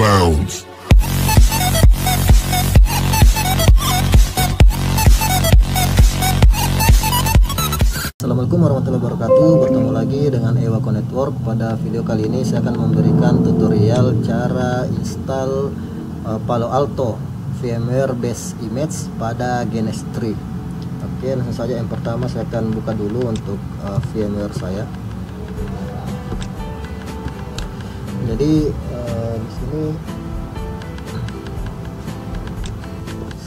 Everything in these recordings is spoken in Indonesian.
bounds. Assalamualaikum warahmatullahi wabarakatuh. Bertemu lagi dengan Ewako Network. Pada video kali ini saya akan memberikan tutorial cara install Palo Alto VMware Base Image pada Genesis 3. Oke, langsung saja. Yang pertama saya akan buka dulu untuk VMware saya. Jadi di sini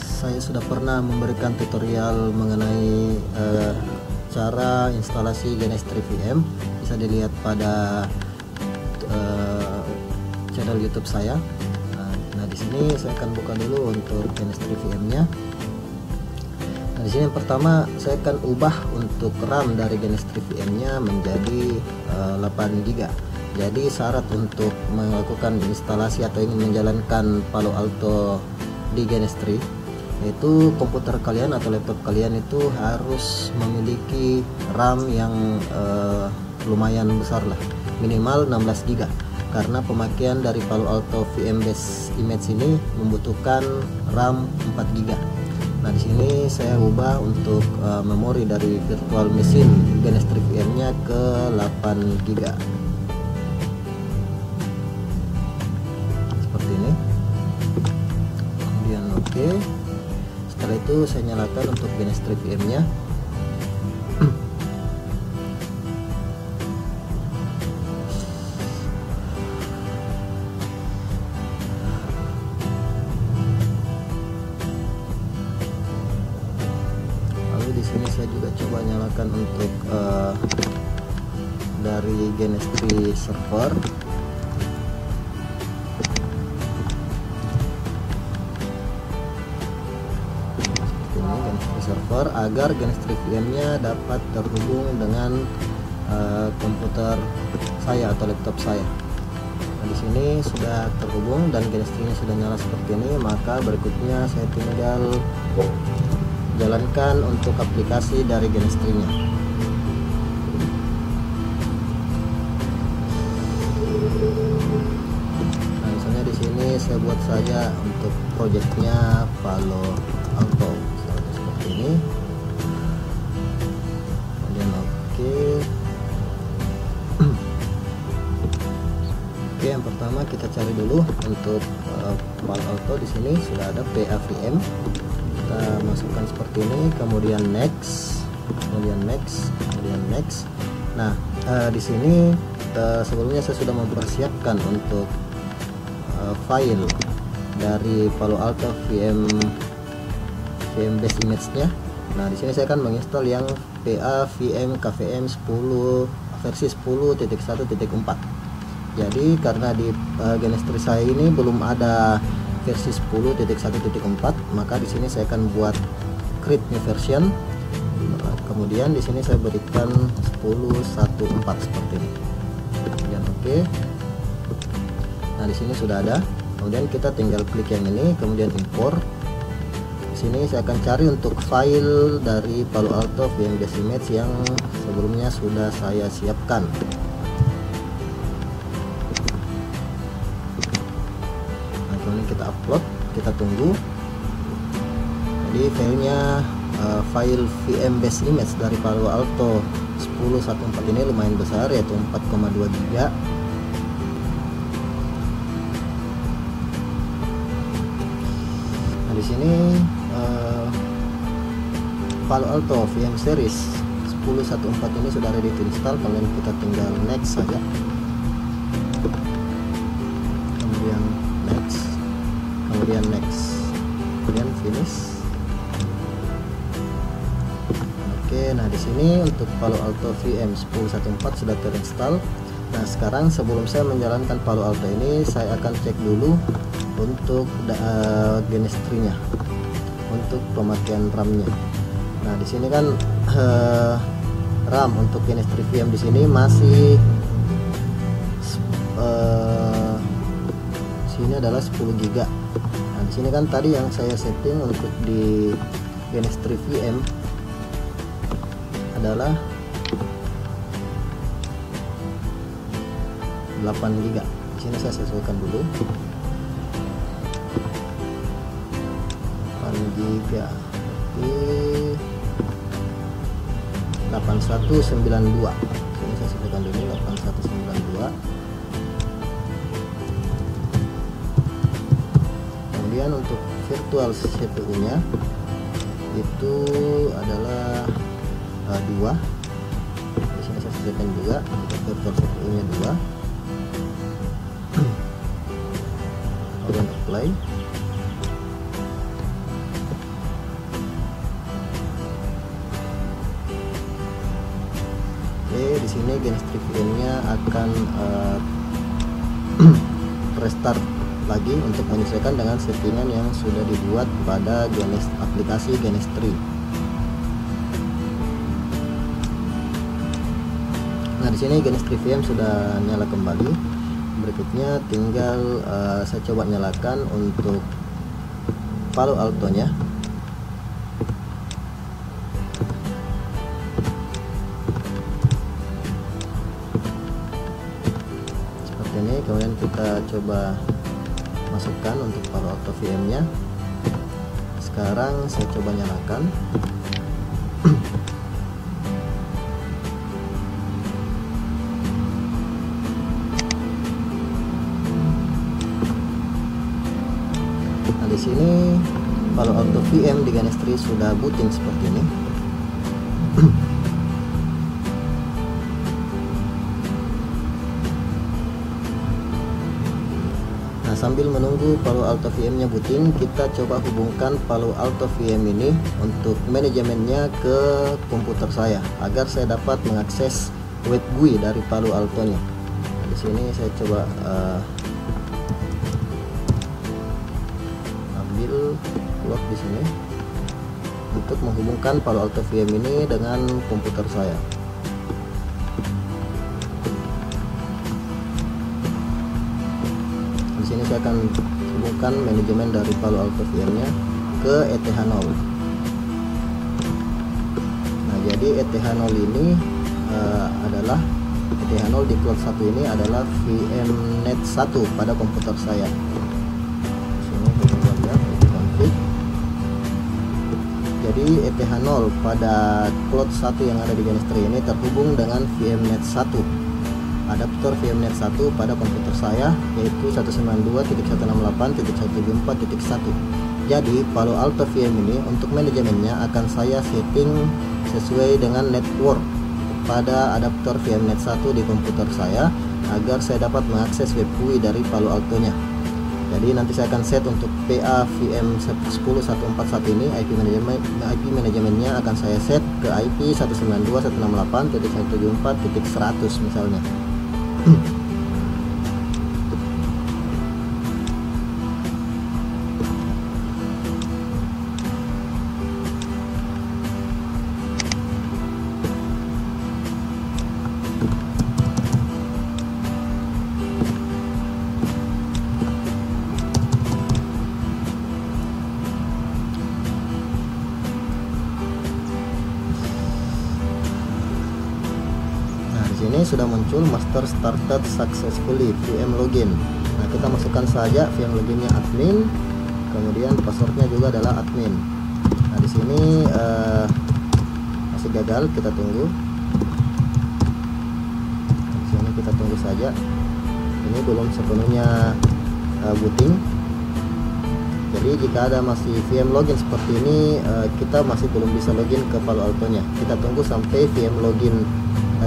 saya sudah pernah memberikan tutorial mengenai cara instalasi Genesis 3 VM. Bisa dilihat pada channel YouTube saya. Nah, di sini saya akan buka dulu untuk Genesis 3 VM-nya. Nah, di sini yang pertama saya akan ubah untuk RAM dari Genesis 3 VM-nya menjadi 8 GB. Jadi syarat untuk melakukan instalasi atau ingin menjalankan Palo Alto di Genesis 3, yaitu komputer kalian atau laptop kalian itu harus memiliki RAM yang lumayan besar lah, minimal 16 GB, karena pemakaian dari Palo Alto VM Base Image ini membutuhkan RAM 4 GB. Nah, di sini saya ubah untuk memori dari virtual machine Genesis 3 VM-nya ke 8 GB. Seperti ini. Kemudian oke. Setelah itu saya nyalakan untuk Genesis 3 VM-nya. Lalu di sini saya juga coba nyalakan untuk dari Genesis 3 server. Server agar Genesis 3 VM-nya dapat terhubung dengan komputer saya atau laptop saya. Nah, di sini sudah terhubung dan Genesis 3-nya sudah nyala seperti ini. Maka berikutnya saya tinggal jalankan untuk aplikasi dari Genesis 3-nya. Nah, misalnya di sini saya buat saja untuk projectnya Palo Alto ini. Kemudian oke. Oke, yang pertama kita cari dulu untuk Palo Alto. Di sini sudah ada PA VM. Kita masukkan seperti ini, kemudian next, kemudian next, kemudian next. Nah, di sini sebelumnya saya sudah mempersiapkan untuk file dari Palo Alto VM Base Image-nya. Nah, di sini saya akan menginstal yang PA VM KVM 10 versi 10.1.4. Jadi karena di Genesis 3 saya ini belum ada versi 10.1.4, maka di sini saya akan buat create new version. Kemudian di sini saya berikan 10.1.4 seperti ini. Kemudian oke. Nah, di sini sudah ada. Kemudian kita tinggal klik yang ini, kemudian import. Sini saya akan cari untuk file dari Palo Alto VM Base Image yang sebelumnya sudah saya siapkan. Nah, kemudian kita upload, kita tunggu. Jadi filenya file VM Base Image dari Palo Alto 10.1.4 ini lumayan besar, yaitu 4,2 GB. Nah, di sini Palo Alto VM Series 10.1.4 ini sudah ready to install. Kemudian kita tinggal next saja, kemudian next, kemudian next, kemudian finish. Oke, nah di sini untuk Palo Alto VM 10.1.4 sudah terinstall. Nah, sekarang sebelum saya menjalankan Palo Alto ini, saya akan cek dulu untuk Genesis 3-nya untuk pemakaian RAM-nya. Nah, di sini kan RAM untuk Genesis 3 VM di sini masih sini adalah 10 GB. Nah, di sini kan tadi yang saya setting untuk di Genesis 3 VM adalah 8 GB. Di sini saya sesuaikan dulu. GB di 8192. Ini saya sebutkan dulu 8192. Kemudian untuk virtual CPU nya itu adalah 2. Di sini saya sebutkan juga untuk virtual CPU nya 2. Kemudian apply. Di sini Genestri VM-nya akan restart lagi untuk menyesuaikan dengan settingan yang sudah dibuat pada aplikasi Genestri. Nah, di sini Genestri VM sudah nyala kembali. Berikutnya tinggal saya coba nyalakan untuk Palo Alto-nya. Ini kemudian kita coba masukkan untuk Palo Alto VM nya. Sekarang saya coba nyalakan. Nah, di sini Palo Alto VM di Genestri sudah booting seperti ini. Sambil menunggu Palo Alto VM-nya booting, kita coba hubungkan Palo Alto VM ini untuk manajemennya ke komputer saya agar saya dapat mengakses web GUI dari Palo Alto-nya. Nah, di sini saya coba ambil load di sini untuk menghubungkan Palo Alto VM ini dengan komputer saya. Di sini saya akan hubungkan manajemen dari Palo Alto VM-nya ke ETH0. Nah, jadi ETH0 ini adalah ETH0 di cloud 1 ini adalah VMnet 1 pada komputer saya. Di sini kita lihat config. Jadi ETH0 pada cloud 1 yang ada di Genestri ini terhubung dengan VMnet 1. Adaptor VMnet 1 pada komputer saya yaitu 192.168.174.1. Jadi Palo Alto VM ini untuk manajemennya akan saya setting sesuai dengan network pada adaptor VMnet 1 di komputer saya agar saya dapat mengakses web GUI dari Palo Alto nya. Jadi nanti saya akan set untuk PA VM 10141 ini IP manajemennya akan saya set ke IP 192.168.174.100 misalnya. Ini sudah muncul master started successfully VM login. Nah, kita masukkan saja VM loginnya admin, kemudian passwordnya juga adalah admin. Nah, di sini masih gagal, kita tunggu. Di sini kita tunggu saja. Ini belum sepenuhnya booting. Jadi jika ada masih VM login seperti ini, kita masih belum bisa login ke Palo Alto-nya. Kita tunggu sampai VM login,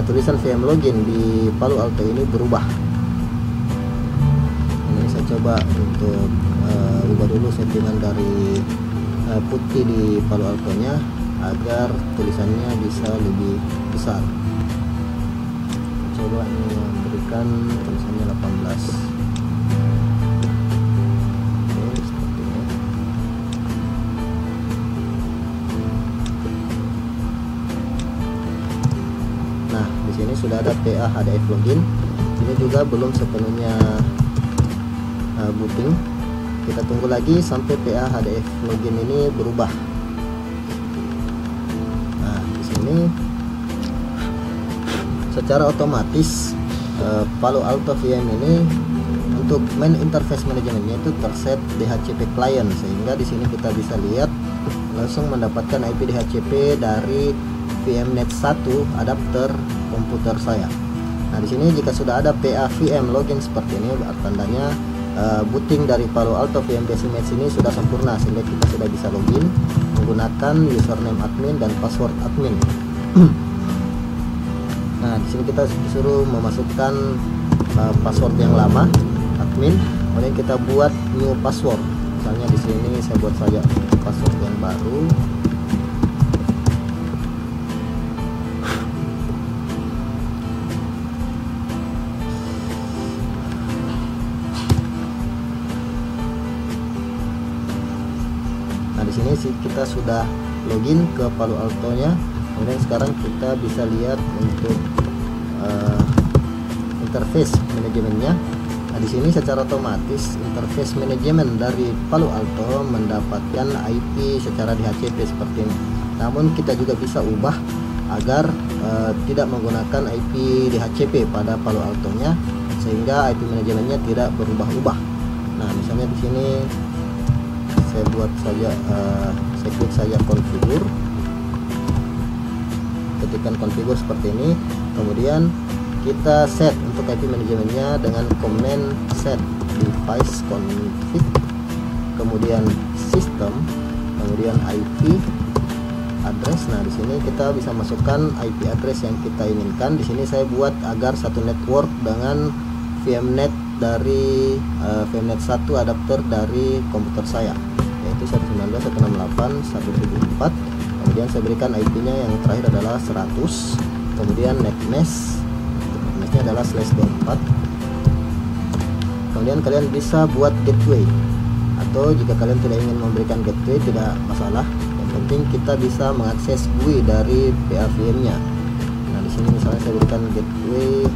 tulisan VM login di Palo Alto ini berubah. Ini saya coba untuk ubah dulu settingan dari putih di Palo Alto-nya agar tulisannya bisa lebih besar. Coba ini berikan tulisannya 18. Ini sudah ada PA HDF login. Ini juga belum sepenuhnya booting. Kita tunggu lagi sampai PA HDF login ini berubah. Nah, di sini secara otomatis Palo Alto VM ini untuk main interface manajemennya itu terset DHCP client, sehingga di sini kita bisa lihat langsung mendapatkan IP DHCP dari VMnet 1 adapter komputer saya. Nah, di sini jika sudah ada PAVM login seperti ini, tandanya booting dari Palo Alto VM Basic Match ini sudah sempurna, sehingga kita sudah bisa login menggunakan username admin dan password admin. Nah, di sini kita disuruh memasukkan password yang lama admin, kemudian kita buat new password. Misalnya di sini saya buat saja password yang baru. Nah, di sini kita sudah login ke Palo Alto-nya. Kemudian sekarang kita bisa lihat untuk interface manajemennya. Nah, di sini secara otomatis interface manajemen dari Palo Alto mendapatkan IP secara DHCP seperti ini. Namun kita juga bisa ubah agar tidak menggunakan IP DHCP pada Palo Alto-nya, sehingga IP manajemennya tidak berubah-ubah. Nah, misalnya di sini saya buat saja, saya klik saja configure, ketikkan configure seperti ini, kemudian kita set untuk IP manajemennya dengan command set device config, kemudian system, kemudian IP address. Nah, di sini kita bisa masukkan IP address yang kita inginkan. Di sini saya buat agar satu network dengan VMnet dari VMnet 1 adapter dari komputer saya, yaitu 192.168.174. kemudian saya berikan IP-nya yang terakhir adalah 100, kemudian netmesh nya adalah /24. Kemudian kalian bisa buat gateway, atau jika kalian tidak ingin memberikan gateway tidak masalah, yang penting kita bisa mengakses GUI dari PAVM nya. Nah, di sini misalnya saya berikan gateway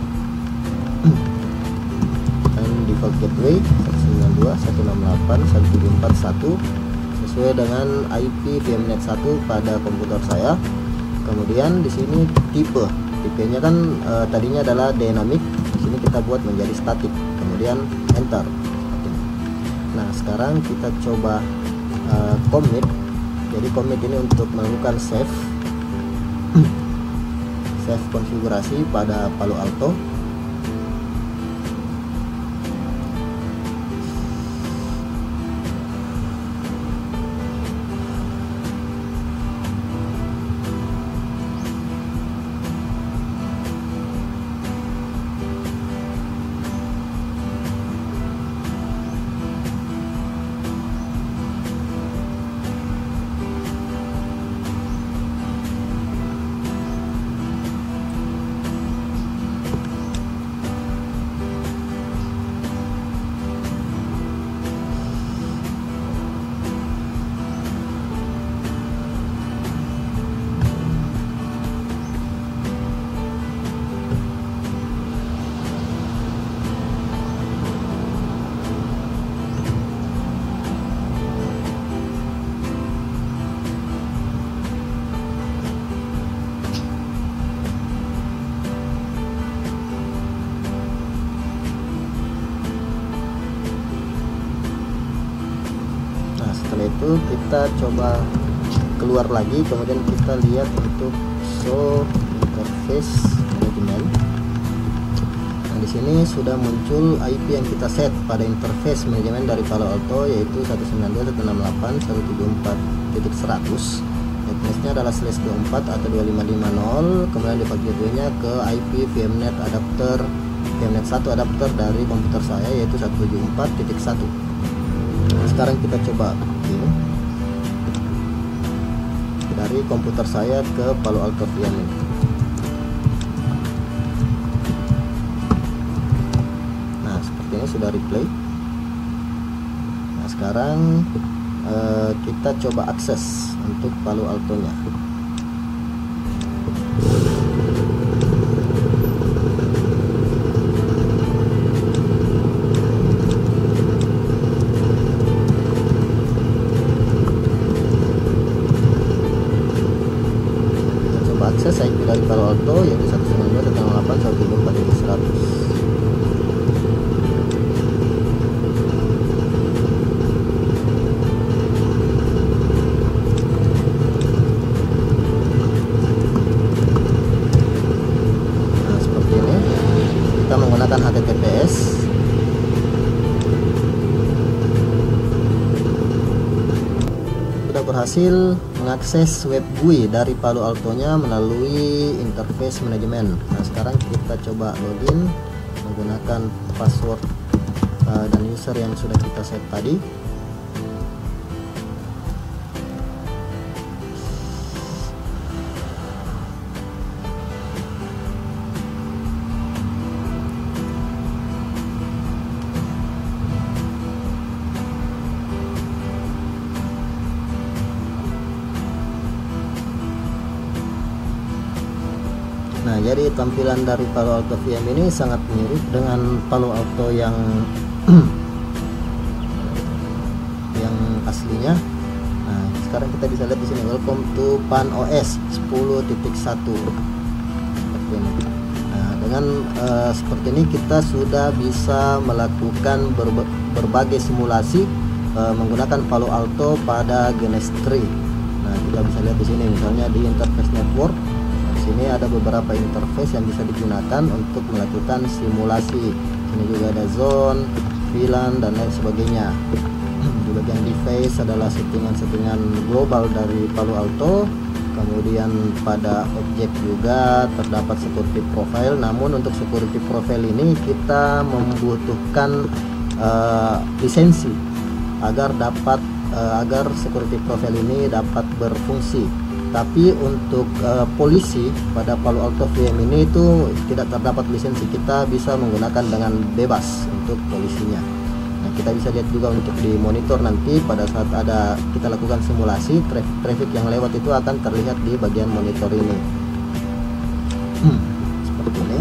dan default gateway 192.168.174.1 sesuai dengan IP VMnet 1 pada komputer saya. Kemudian di sini tipenya kan tadinya adalah dynamic, di sini kita buat menjadi static, kemudian enter. Nah, sekarang kita coba commit. Jadi commit ini untuk melakukan save konfigurasi pada Palo Alto. Setelah itu kita coba keluar lagi, kemudian kita lihat untuk show interface management. Nah, di sini sudah muncul IP yang kita set pada interface manajemen dari Palo Alto, yaitu 192.168.174.100. Netmesh-nya adalah /24 atau 2550. Kemudian default gateway-nya ke IP VMnet adapter VMnet 1 adapter dari komputer saya, yaitu 174.1. Sekarang kita coba dari komputer saya ke Palo Alto VM ini. Nah, seperti ini sudah replay. Nah, sekarang kita coba akses untuk Palo Alto nya. Akses IP dari Palo Alto yaitu 192.168.174.100. menggunakan HTTPS. Sudah berhasil mengakses web GUI dari Palo Alto-nya melalui interface manajemen. Nah, sekarang kita coba login menggunakan password dan user yang sudah kita set tadi. Nah, jadi tampilan dari Palo Alto VM ini sangat mirip dengan Palo Alto yang aslinya. Nah, sekarang kita bisa lihat di sini, welcome to PAN-OS 10.1 seperti ini. Nah, dengan seperti ini kita sudah bisa melakukan berbagai simulasi menggunakan Palo Alto pada GNS3. Nah, kita bisa lihat di sini misalnya di interface network. Sini ada beberapa interface yang bisa digunakan untuk melakukan simulasi. Sini juga ada zone, VLAN dan lain sebagainya. Di bagian device adalah settingan-settingan global dari Palo Alto. Kemudian pada objek juga terdapat security profile. Namun untuk security profile ini kita membutuhkan lisensi agar security profile ini dapat berfungsi. Tapi untuk polisi pada Palo Alto VM ini itu tidak terdapat lisensi, kita bisa menggunakan dengan bebas untuk polisinya. Nah, kita bisa lihat juga untuk di monitor nanti pada saat ada kita lakukan simulasi, traffic yang lewat itu akan terlihat di bagian monitor ini. Seperti ini.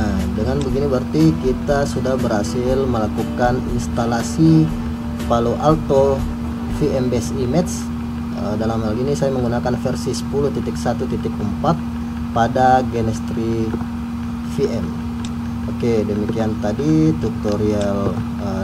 Nah, dengan begini berarti kita sudah berhasil melakukan instalasi Palo Alto VM Base Image. Dalam hal ini saya menggunakan versi 10.1.4 pada GNS3 VM. Oke, demikian tadi tutorial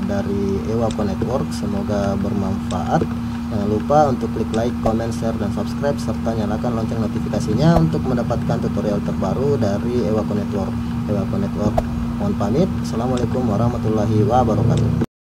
dari Ewako Network, semoga bermanfaat. Jangan lupa untuk klik like, comment, share, dan subscribe serta nyalakan lonceng notifikasinya untuk mendapatkan tutorial terbaru dari Ewako Network. Ewako Network mohon pamit. Assalamualaikum warahmatullahi wabarakatuh.